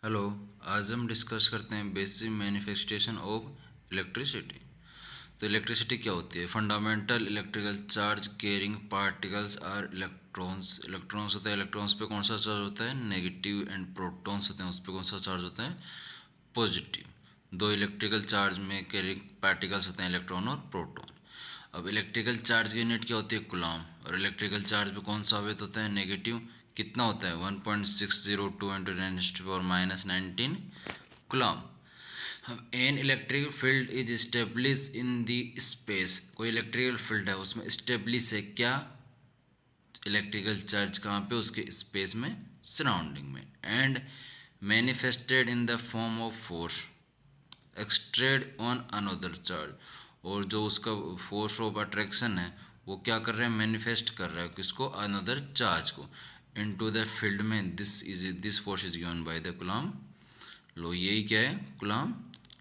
Hello. आज हम discuss करते हैं बेसिक मैनिफेस्टेशन ऑफ इलेक्ट्रिसिटी। तो इलेक्ट्रिसिटी क्या होती है? Fundamental electrical charge carrying particles are electrons. Electrons होता है, इलेक्ट्रॉन्स पे कौन सा चार्ज होता है? नेगेटिव। एंड प्रोटॉन्स होते हैं, उस पर कौन सा चार्ज होता है? पॉजिटिव। दो इलेक्ट्रिकल चार्ज में कैरिंग पार्टिकल्स होते हैं, इलेक्ट्रॉन और प्रोटॉन। अब इलेक्ट्रिकल चार्ज की यूनिट क्या होती है? कुलाम। और इलेक्ट्रिकल चार्ज पे कौन सा साबित होता है? नेगेटिव। कितना होता है? 1.602 इंटू 10⁻19 कुलाम। अब an electric field is establish in the space. कोई इलेक्ट्रिकल फील्ड है, उसमें स्टेब्लिश है क्या? इलेक्ट्रिकल चार्ज कहाँ पे? उसके स्पेस में, सराउंडिंग में। And manifested in the form of force exerted on another charge. और जो उसका फोर्स ऑफ अट्रैक्शन है वो क्या कर रहे हैं? मैनिफेस्ट कर रहा है किसको? अनदर चार्ज को इनटू द फील्ड में। This force is given by the coulomb law. यही क्या है? Coulomb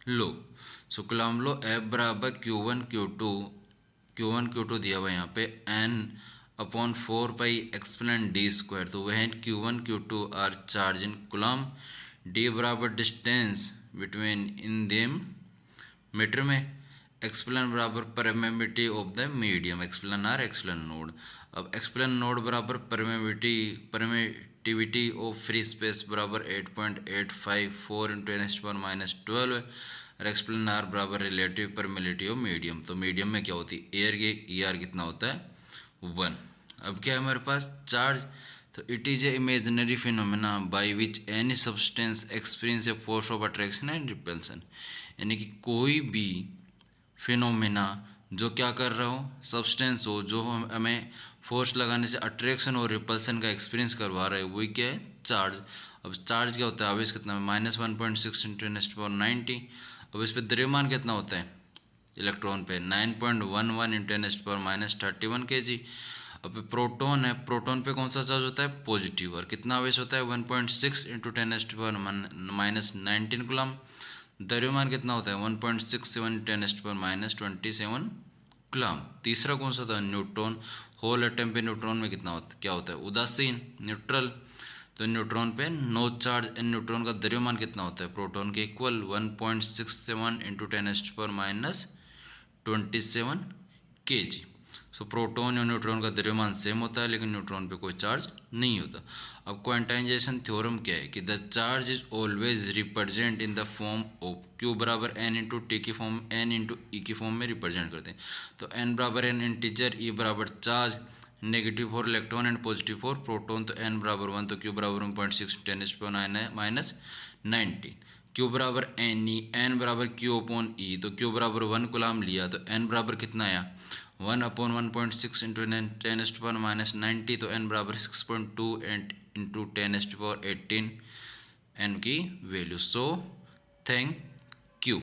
law. So coulomb law F बराबर Q1 Q2 दिया हुआ है यहाँ पे N upon 4 pi epsilon D square. तो वह Q1 Q2 are charge in coulomb. D बराबर distance between in them metre में। एक्सप्लेन बराबर permeability of the medium. Epsilon R epsilon naught. अब एक्सप्लेन नोड बराबर परमिटिविटी ऑफ फ्री स्पेस बराबर 8.854 into 10⁻12। और epsilon R बराबर रिलेटिव परमिलिटी ऑफ मीडियम। तो medium में क्या होती है? एयर के ई आर कितना होता है? 1। अब क्या है हमारे पास? चार्ज। तो it is a imaginary phenomena by which any substance experience a force of attraction and repulsion. यानी कि कोई भी फिनोमेना जो क्या कर रहा हो? सब्सटेंस हो जो हमें फोर्स लगाने से अट्रैक्शन और रिपल्सन का एक्सपीरियंस करवा रहा है, वही क्या है? चार्ज। अब चार्ज क्या होता है? आवेश कितना है? -1.6 इंटू 10⁻90। अब इस पर द्रव्यमान कितना होता है इलेक्ट्रॉन पे? 9.11 इंटू 10⁻31 kg। अब प्रोटॉन है, प्रोटॉन पे कौन सा चार्ज होता है? पॉजिटिव। और कितना आवेश होता है? 1.6 इंटू 10⁻19 कूलम। द्रव्यमान कितना होता है? 1.67 10⁻27 कूलम। तीसरा कौन सा था? न्यूट्रॉन। होल एटम पे न्यूट्रॉन में कितना होता क्या होता है? उदासीन, न्यूट्रल। तो न्यूट्रॉन पे नो चार्ज एंड न्यूट्रॉन का द्रव्यमान कितना होता है? प्रोटॉन के इक्वल 1.67 इंटू 10⁻27 kg। सो प्रोटॉन और न्यूट्रॉन का द्रव्यमान सेम होता है, लेकिन न्यूट्रॉन पे कोई चार्ज नहीं होता। अब क्वांटाइजेशन थ्योरम क्या है? कि the charge is always represent in the form of Q बराबर N इंटू टी की फॉर्म, N इंटू ई की फॉर्म में रिप्रेजेंट करते हैं। तो N बराबर N इंटीजर, E बराबर charge, negative for electron and positive for proton. तो N बराबर 1, तो Q बराबर 1.6 10⁻90। Q बराबर N बराबर Q अपॉन E। तो Q बराबर 1 कूलम लिया, तो N बराबर कितना आया? 1/1.6 इंटू 10⁻90। तो N बराबर 6.2 इंटू 10⁻18 N की वैल्यू। So thank